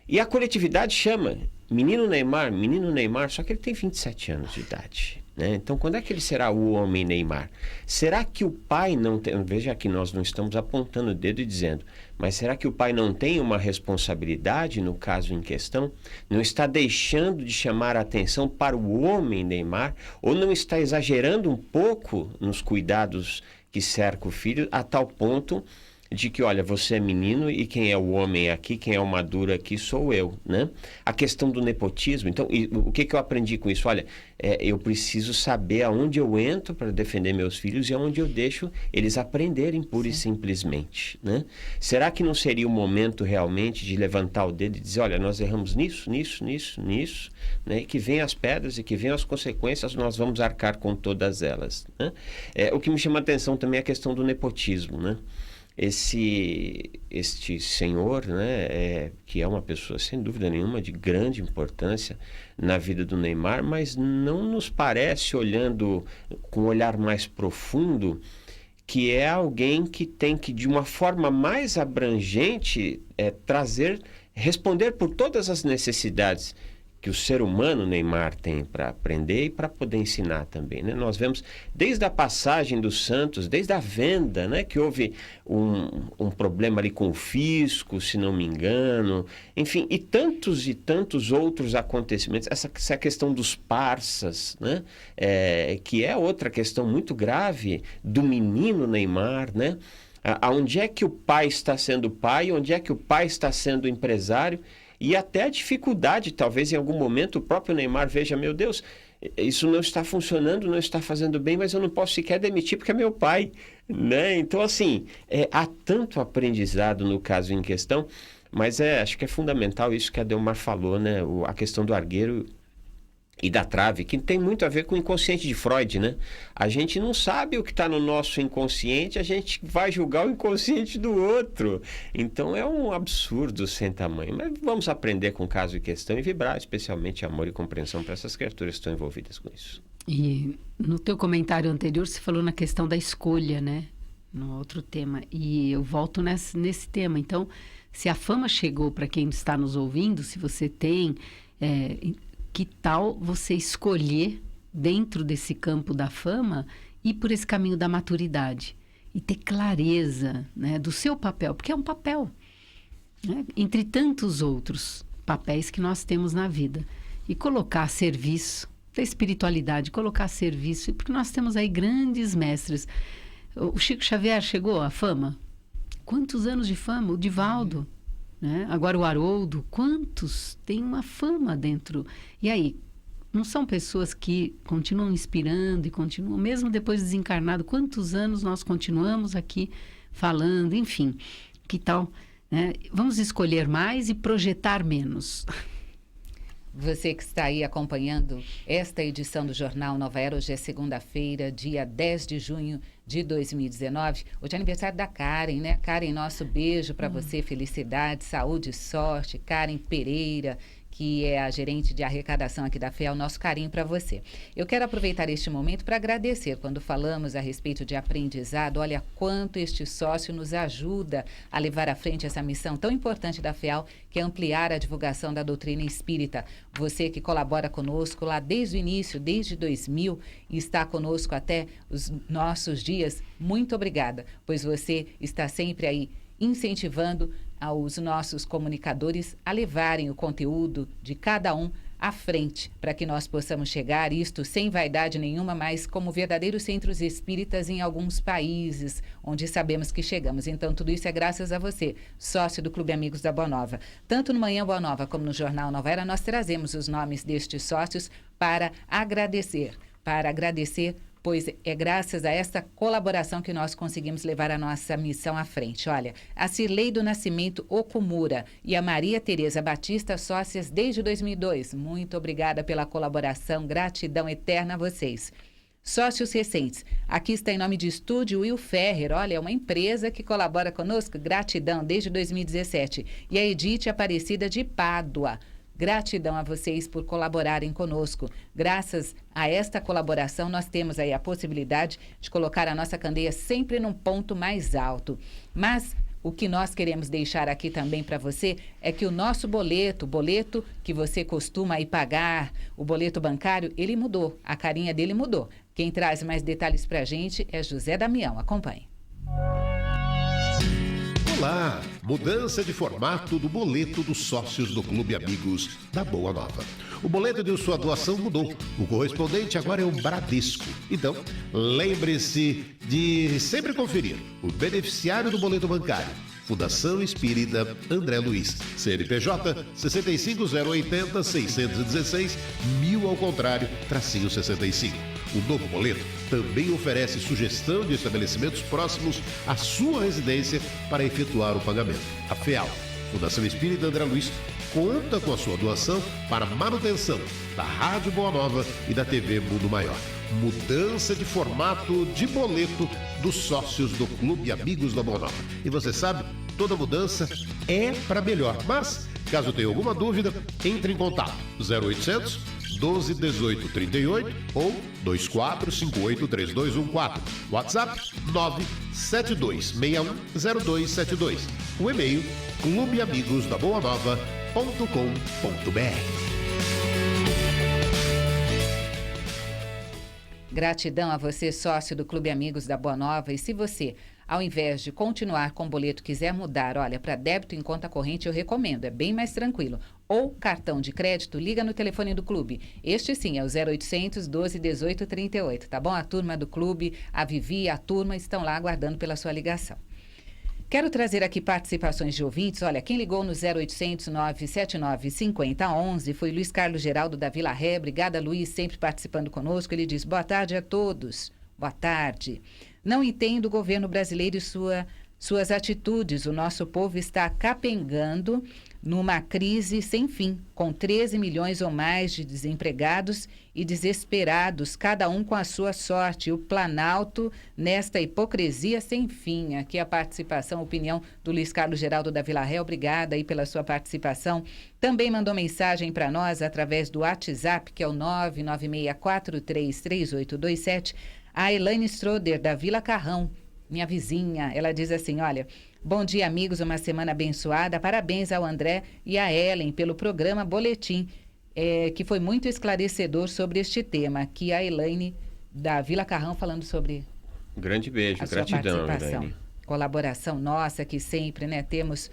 E a coletividade chama menino Neymar, só que ele tem 27 anos de idade, né? Então, quando é que ele será o homem Neymar? Será que o pai não tem... Veja que nós não estamos apontando o dedo e dizendo, mas será que o pai não tem uma responsabilidade no caso em questão? Não está deixando de chamar a atenção para o homem Neymar? Ou não está exagerando um pouco nos cuidados que cercam o filho a tal ponto de que, olha, você é menino e quem é o homem aqui, quem é o maduro aqui sou eu, né? A questão do nepotismo, então, o que eu aprendi com isso? Olha, eu preciso saber aonde eu entro para defender meus filhos e aonde eu deixo eles aprenderem pura e simplesmente, né? Será que não seria o momento realmente de levantar o dedo e dizer, olha, nós erramos nisso, né? E que vem as pedras e que vem as consequências, nós vamos arcar com todas elas, né? O que me chama a atenção também é a questão do nepotismo, né? Este senhor, né, que é uma pessoa, sem dúvida nenhuma, de grande importância na vida do Neymar, mas não nos parece, olhando com um olhar mais profundo, que é alguém que tem que, de uma forma mais abrangente, responder por todas as necessidades que o ser humano Neymar tem para aprender e para poder ensinar também, né? Nós vemos desde a passagem dos Santos, desde a venda, né? Que houve um problema ali com o fisco, se não me engano, enfim, e tantos outros acontecimentos. Essa questão dos parças, né? Que é outra questão muito grave do menino Neymar, né? Onde é que o pai está sendo pai, onde é que o pai está sendo empresário, e até a dificuldade, talvez em algum momento o próprio Neymar veja, meu Deus, isso não está funcionando, não está fazendo bem, mas eu não posso sequer demitir porque é meu pai, né? Então, assim, há tanto aprendizado no caso em questão, mas acho que é fundamental isso que a Delmar falou, né? A questão do argueiro e da trave, que tem muito a ver com o inconsciente de Freud, né? A gente não sabe o que está no nosso inconsciente, a gente vai julgar o inconsciente do outro. Então é um absurdo sem tamanho. Mas vamos aprender com o caso em questão e vibrar especialmente amor e compreensão para essas criaturas que estão envolvidas com isso. E no teu comentário anterior você falou na questão da escolha, né? No outro tema. E eu volto nesse tema. Então, se a fama chegou para quem está nos ouvindo, se você tem... que tal você escolher, dentro desse campo da fama, ir por esse caminho da maturidade e ter clareza, né, do seu papel, porque é um papel, né, entre tantos outros papéis que nós temos na vida, e colocar a serviço da espiritualidade, colocar a serviço, porque nós temos aí grandes mestres. O Chico Xavier chegou à fama? Quantos anos de fama? O Divaldo, né? Agora o Haroldo, quantos tem uma fama dentro? E aí, não são pessoas que continuam inspirando e continuam, mesmo depois de desencarnado, quantos anos nós continuamos aqui falando, enfim, que tal, né? Vamos escolher mais e projetar menos. Você que está aí acompanhando esta edição do Jornal Nova Era, hoje é segunda-feira, dia 10 de junho de 2019. Hoje é aniversário da Karen, né? Karen, nosso beijo para você, felicidade, saúde, sorte. Karen Pereira, que é a gerente de arrecadação aqui da FEA, o nosso carinho para você. Eu quero aproveitar este momento para agradecer. Quando falamos a respeito de aprendizado, olha quanto este sócio nos ajuda a levar à frente essa missão tão importante da FEAL, que é ampliar a divulgação da doutrina espírita. Você que colabora conosco lá desde o início, desde 2000, e está conosco até os nossos dias, muito obrigada, pois você está sempre aí incentivando aos nossos comunicadores a levarem o conteúdo de cada um à frente, para que nós possamos chegar, isto sem vaidade nenhuma, mas como verdadeiros centros espíritas em alguns países, onde sabemos que chegamos. Então, tudo isso é graças a você, sócio do Clube Amigos da Boa Nova. Tanto no Manhã Boa Nova como no Jornal Nova Era, nós trazemos os nomes destes sócios para agradecer, pois é graças a esta colaboração que nós conseguimos levar a nossa missão à frente. Olha, a Cirlei do Nascimento Okumura e a Maria Tereza Batista, sócias desde 2002. Muito obrigada pela colaboração, gratidão eterna a vocês. Sócios recentes, aqui está em nome de Estúdio Will Ferrer, olha, é uma empresa que colabora conosco, gratidão, desde 2017. E a Edith Aparecida de Pádua. Gratidão a vocês por colaborarem conosco. Graças a esta colaboração, nós temos aí a possibilidade de colocar a nossa candeia sempre num ponto mais alto. Mas o que nós queremos deixar aqui também para você é que o nosso boleto, o boleto que você costuma aí pagar, o boleto bancário, ele mudou. A carinha dele mudou. Quem traz mais detalhes para a gente é José Damião. Acompanhe. Olá! Mudança de formato do boleto dos sócios do Clube Amigos da Boa Nova. O boleto de sua doação mudou. O correspondente agora é o Bradesco. Então, lembre-se de sempre conferir o beneficiário do boleto bancário. Fundação Espírita André Luiz. CNPJ 65080-616-1000 ao contrário, tracinho 65. O novo boleto também oferece sugestão de estabelecimentos próximos à sua residência para efetuar o pagamento. A FEAL, Fundação Espírita André Luiz, conta com a sua doação para manutenção da Rádio Boa Nova e da TV Mundo Maior. Mudança de formato de boleto dos sócios do Clube Amigos da Boa Nova. E você sabe, toda mudança é para melhor. Mas, caso tenha alguma dúvida, entre em contato. 0800 12 18 38 ou 24 58 3214. WhatsApp 972 61 0272. O e-mail clubeamigosdaboanova.com.br. Gratidão a você, sócio do Clube Amigos da Boa Nova. E se você, ao invés de continuar com o boleto, quiser mudar, olha, para débito em conta corrente, eu recomendo, é bem mais tranquilo. Ou cartão de crédito, liga no telefone do clube. Este sim é o 0800 12 18 38, tá bom? A turma do clube, a Vivi e a turma estão lá aguardando pela sua ligação. Quero trazer aqui participações de ouvintes. Olha, quem ligou no 0800 979 5011 foi Luiz Carlos Geraldo da Vila Ré. Obrigada, Luiz, sempre participando conosco. Ele diz, boa tarde a todos. Boa tarde. Não entendo o governo brasileiro e suas atitudes. O nosso povo está capengando numa crise sem fim, com 13 milhões ou mais de desempregados e desesperados, cada um com a sua sorte. O Planalto nesta hipocrisia sem fim. Aqui a participação, a opinião do Luiz Carlos Geraldo da Vila Ré. Obrigada aí pela sua participação. Também mandou mensagem para nós através do WhatsApp, que é o 996433827, a Elaine Stroder, da Vila Carrão, minha vizinha. Ela diz assim, olha, bom dia, amigos, uma semana abençoada. Parabéns ao André e à Ellen pelo programa Boletim, que foi muito esclarecedor sobre este tema. Aqui a Elaine da Vila Carrão falando sobre grande beijo, a gratidão, sua participação. Elaine. Colaboração nossa que sempre, né, temos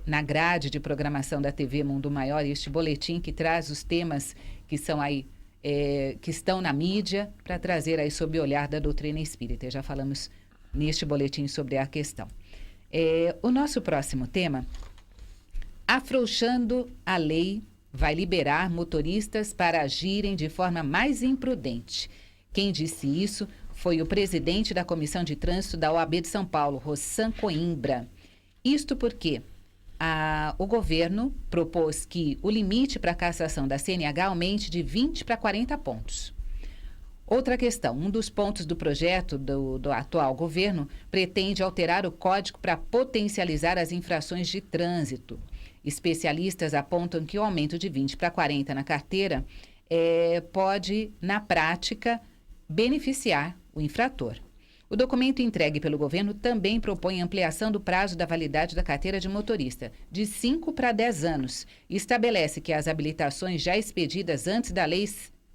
na grade de programação da TV Mundo Maior este boletim que traz os temas que são aí que estão na mídia para trazer aí sob o olhar da doutrina espírita. Já falamos neste boletim sobre a questão. O nosso próximo tema Afrouxando a lei vai liberar motoristas para agirem de forma mais imprudente. Quem disse isso foi o presidente da Comissão de Trânsito da OAB de São Paulo, Rossan Coimbra. Isto porque o governo propôs que o limite para a cassação da CNH aumente de 20 para 40 pontos. Outra questão, um dos pontos do projeto do atual governo pretende alterar o código para potencializar as infrações de trânsito. Especialistas apontam que o aumento de 20 para 40 na carteira pode, na prática, beneficiar o infrator. O documento entregue pelo governo também propõe ampliação do prazo da validade da carteira de motorista, de 5 para 10 anos, e estabelece que as habilitações já expedidas antes da lei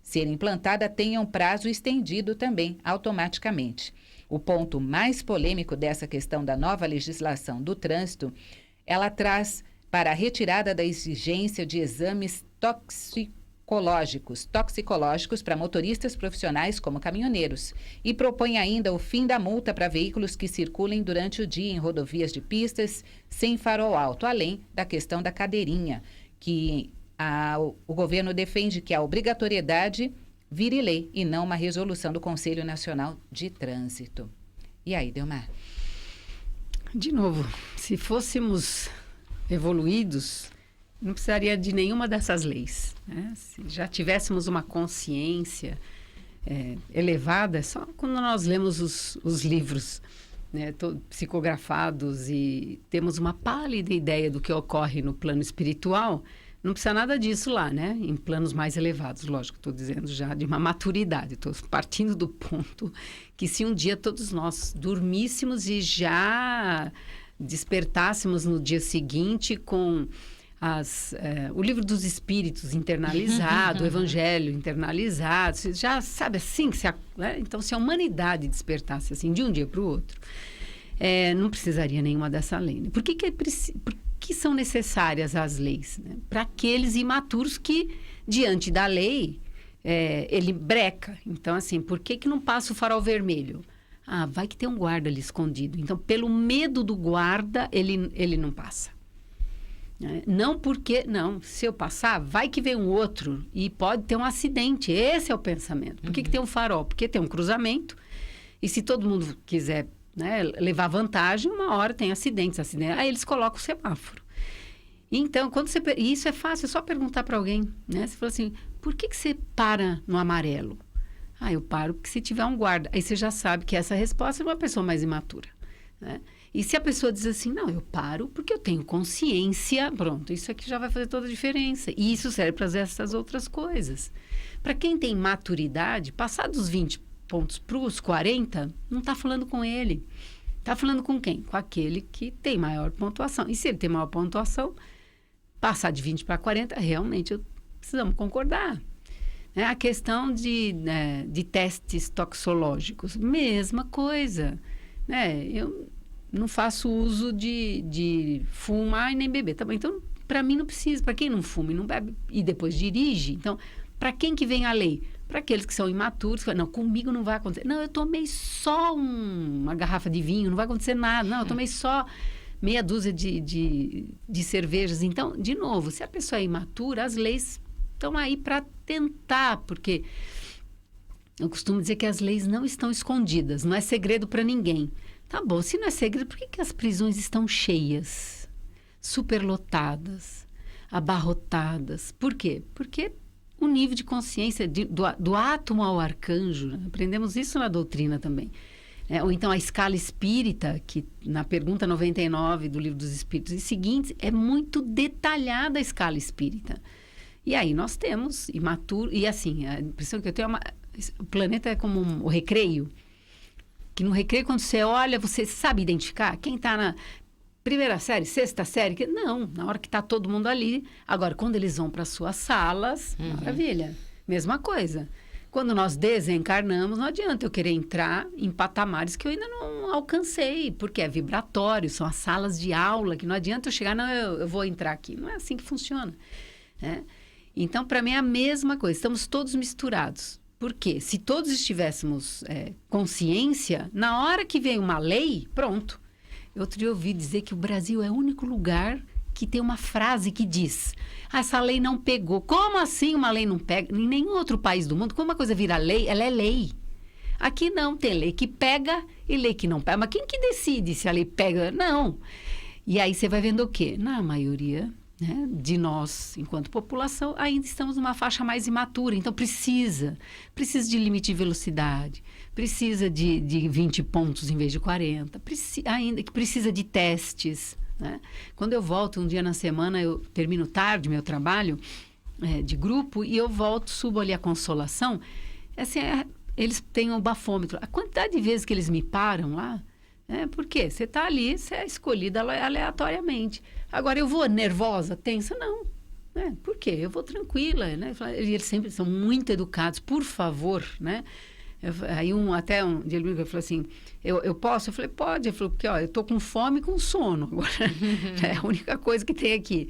ser implantada tenham prazo estendido também automaticamente. O ponto mais polêmico dessa questão da nova legislação do trânsito, ela traz para a retirada da exigência de exames toxicológicos para motoristas profissionais como caminhoneiros e propõe ainda o fim da multa para veículos que circulem durante o dia em rodovias de pistas sem farol alto, além da questão da cadeirinha, que o governo defende que a obrigatoriedade vire lei e não uma resolução do Conselho Nacional de Trânsito. E aí, Delmar? De novo, se fôssemos evoluídos, não precisaria de nenhuma dessas leis, né? Se já tivéssemos uma consciência elevada, só quando nós lemos os livros, né, psicografados e temos uma pálida ideia do que ocorre no plano espiritual, não precisa nada disso lá, né? Em planos mais elevados, lógico, estou dizendo já de uma maturidade. Estou partindo do ponto que se um dia todos nós dormíssemos e já despertássemos no dia seguinte com o livro dos espíritos internalizado, o evangelho internalizado, já sabe assim, né? Então se a humanidade despertasse assim de um dia para o outro, não precisaria nenhuma dessa lei, né? Por que são necessárias as leis? Né? Para aqueles imaturos que, diante da lei, ele breca. Então, assim, por que não passa o farol vermelho? Vai que tem um guarda ali escondido. Então, pelo medo do guarda, ele não passa. Não porque... Não, se eu passar, vai que vem um outro e pode ter um acidente. Esse é o pensamento. Por que tem um farol? Porque tem um cruzamento e se todo mundo quiser... né, levar vantagem, uma hora tem acidentes, aí eles colocam o semáforo. Então, quando isso é fácil, é só perguntar para alguém, né? Você fala assim, por que você para no amarelo? Eu paro porque se tiver um guarda. Aí você já sabe que essa resposta é uma pessoa mais imatura, né? E se a pessoa diz assim, não, eu paro porque eu tenho consciência, pronto, isso aqui já vai fazer toda a diferença. E isso serve para essas outras coisas. Para quem tem maturidade, passar dos 20 pontos para os 40, não está falando com ele. Está falando com quem? Com aquele que tem maior pontuação. E se ele tem maior pontuação, passar de 20 para 40, realmente precisamos concordar. A questão de testes toxicológicos, mesma coisa. Eu não faço uso de fumar e nem beber. Tá bom? Então, para mim não precisa. Para quem não fuma e não bebe e depois dirige, então, para quem que vem a lei? Para aqueles que são imaturos, não, comigo não vai acontecer. Não, eu tomei só uma garrafa de vinho, não vai acontecer nada. Não, eu tomei só meia dúzia de cervejas. Então, de novo, se a pessoa é imatura, as leis estão aí para tentar, porque eu costumo dizer que as leis não estão escondidas, não é segredo para ninguém. Tá bom, se não é segredo, por que as prisões estão cheias, superlotadas, abarrotadas? Por quê? Porque o nível de consciência do átomo ao arcanjo, né? Aprendemos isso na doutrina também. Ou então a escala espírita, que na pergunta 99 do Livro dos Espíritos e seguintes, é muito detalhada a escala espírita. E aí nós temos imaturo, e assim, a impressão que eu tenho o planeta é como o recreio, que no recreio, quando você olha, você sabe identificar quem está na primeira série, sexta série, não, na hora que está todo mundo ali. Agora, quando eles vão para suas salas, maravilha, mesma coisa. Quando nós desencarnamos, não adianta eu querer entrar em patamares que eu ainda não alcancei, porque é vibratório, são as salas de aula, que não adianta eu chegar, não, eu vou entrar aqui. Não é assim que funciona, né? Então, para mim é a mesma coisa, estamos todos misturados. Por quê? Se todos estivéssemos consciência, na hora que vem uma lei, pronto. Outro dia eu ouvi dizer que o Brasil é o único lugar que tem uma frase que diz: essa lei não pegou. Como assim uma lei não pega? Em nenhum outro país do mundo, como uma coisa vira lei, ela é lei. Aqui não, tem lei que pega e lei que não pega. Mas quem que decide se a lei pega? Não. E aí você vai vendo o quê? Na maioria, né, de nós, enquanto população, ainda estamos numa faixa mais imatura. Então, precisa de limite de velocidade, precisa de 20 pontos em vez de 40, precisa de testes. Né? Quando eu volto um dia na semana, eu termino tarde meu trabalho de grupo e eu volto, subo ali a Consolação. Assim, eles têm um bafômetro. A quantidade de vezes que eles me param lá, por quê? Você está ali, você é escolhida aleatoriamente. Agora, eu vou nervosa, tensa? Não. Por quê? Eu vou tranquila. Né? Eles sempre são muito educados, por favor, né? Aí até um dia ele falou assim, eu posso? Eu falei, pode. Ele falou, porque eu estou com fome e com sono. Agora, é a única coisa que tem aqui.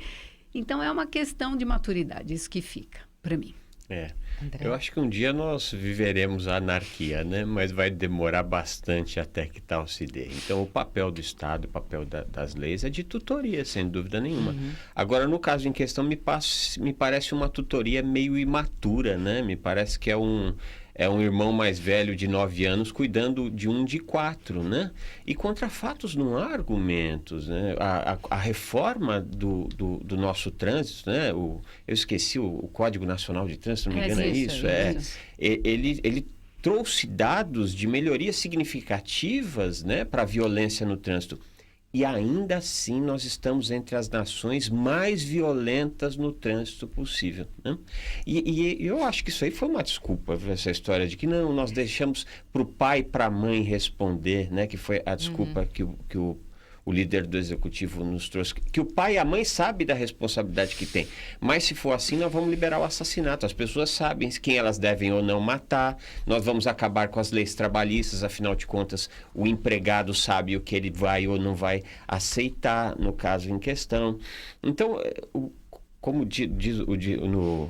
Então, é uma questão de maturidade, isso que fica para mim. André. Eu acho que um dia nós viveremos a anarquia, né? Mas vai demorar bastante até que tal se dê. Então, o papel do Estado, o papel das leis é de tutoria, sem dúvida nenhuma. Agora, no caso em questão, me parece uma tutoria meio imatura, né? Me parece que é um irmão mais velho de 9 anos cuidando de um de 4, né? E contra fatos não há argumentos, né? A reforma do nosso trânsito, né? Eu esqueci o Código Nacional de Trânsito, se não me engano, é isso. Ele trouxe dados de melhorias significativas, né, para a violência no trânsito. E ainda assim nós estamos entre as nações mais violentas no trânsito possível, né? E eu acho que isso aí foi uma desculpa, essa história de que não, nós deixamos para o pai e para a mãe responder, né? Que foi a desculpa que o líder do executivo nos trouxe, que o pai e a mãe sabem da responsabilidade que tem. Mas se for assim, nós vamos liberar o assassinato. As pessoas sabem quem elas devem ou não matar. Nós vamos acabar com as leis trabalhistas. Afinal de contas, o empregado sabe o que ele vai ou não vai aceitar no caso em questão. Então, como diz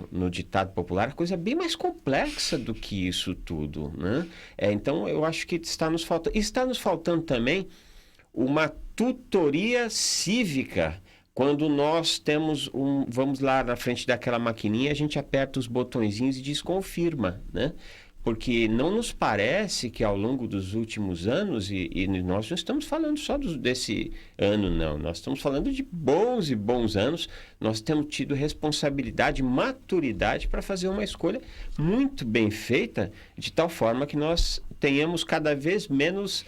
no ditado popular, a coisa é bem mais complexa do que isso tudo, né? Então, eu acho que está nos faltando também uma tutoria cívica. Quando nós temos vamos lá na frente daquela maquininha, a gente aperta os botõezinhos e diz confirma, né? Porque não nos parece que ao longo dos últimos anos, e nós não estamos falando só desse ano, não. Nós estamos falando de bons e bons anos. Nós temos tido responsabilidade, maturidade para fazer uma escolha muito bem feita, de tal forma que nós tenhamos cada vez menos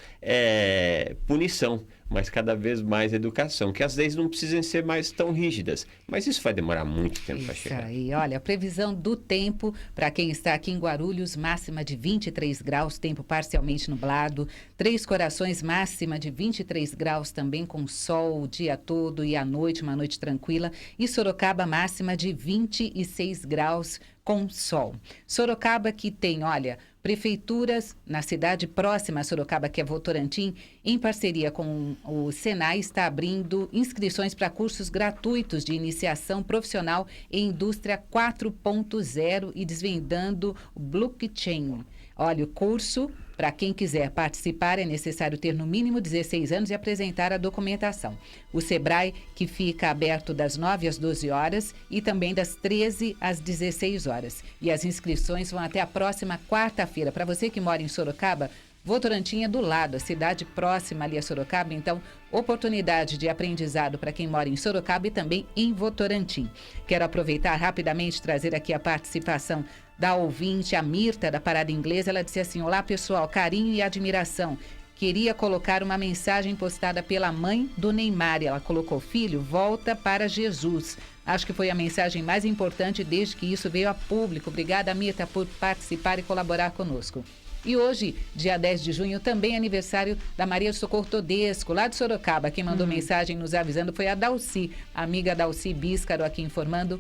punição, mas cada vez mais educação, que as leis não precisem ser mais tão rígidas. Mas isso vai demorar muito tempo para chegar. Isso aí. Olha, a previsão do tempo para quem está aqui em Guarulhos, máxima de 23 graus, tempo parcialmente nublado. Três Corações, máxima de 23 graus, também com sol o dia todo e à noite, uma noite tranquila. E Sorocaba, máxima de 26 graus com sol. Sorocaba que tem, olha, prefeituras na cidade próxima a Sorocaba, que é Votorantim, em parceria com o Senai, está abrindo inscrições para cursos gratuitos de iniciação profissional em indústria 4.0 e desvendando o blockchain. Olha, o curso, para quem quiser participar, é necessário ter no mínimo 16 anos e apresentar a documentação. O Sebrae, que fica aberto das 9 às 12 horas e também das 13 às 16 horas. E as inscrições vão até a próxima quarta-feira. Para você que mora em Sorocaba, Votorantim é do lado, a cidade próxima ali a Sorocaba, então oportunidade de aprendizado para quem mora em Sorocaba e também em Votorantim. Quero aproveitar rapidamente e trazer aqui a participação da ouvinte, a Mirta, da Parada Inglesa. Ela disse assim: olá pessoal, carinho e admiração. Queria colocar uma mensagem postada pela mãe do Neymar. Ela colocou: filho, volta para Jesus. Acho que foi a mensagem mais importante desde que isso veio a público. Obrigada, Mirta, por participar e colaborar conosco. E hoje, dia 10 de junho, também é aniversário da Maria do Socorro Todesco, lá de Sorocaba. Quem mandou mensagem nos avisando foi a Dalci, a amiga Dalci Bíscaro, aqui informando.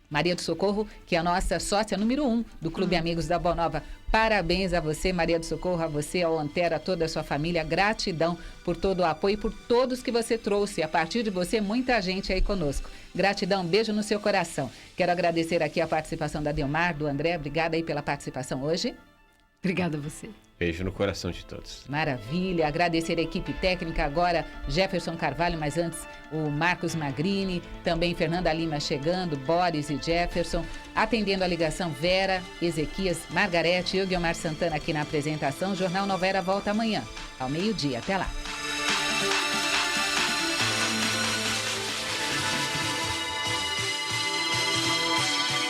Maria do Socorro, que é a nossa sócia número 1 do Clube Amigos da Boa Nova. Parabéns a você, Maria do Socorro, a você, ao Antero, a toda a sua família. Gratidão por todo o apoio e por todos que você trouxe. A partir de você, muita gente aí conosco. Gratidão, beijo no seu coração. Quero agradecer aqui a participação da Delmar, do André. Obrigada aí pela participação hoje. Obrigada a você. Beijo no coração de todos. Maravilha, agradecer a equipe técnica agora, Jefferson Carvalho, mas antes o Marcos Magrini, também Fernanda Lima chegando, Boris e Jefferson, atendendo a ligação Vera, Ezequias, Margarete e eu, Guilmar Santana aqui na apresentação. O Jornal Nova Era volta amanhã, ao meio-dia. Até lá.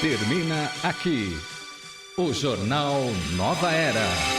Termina aqui o Jornal Nova Era.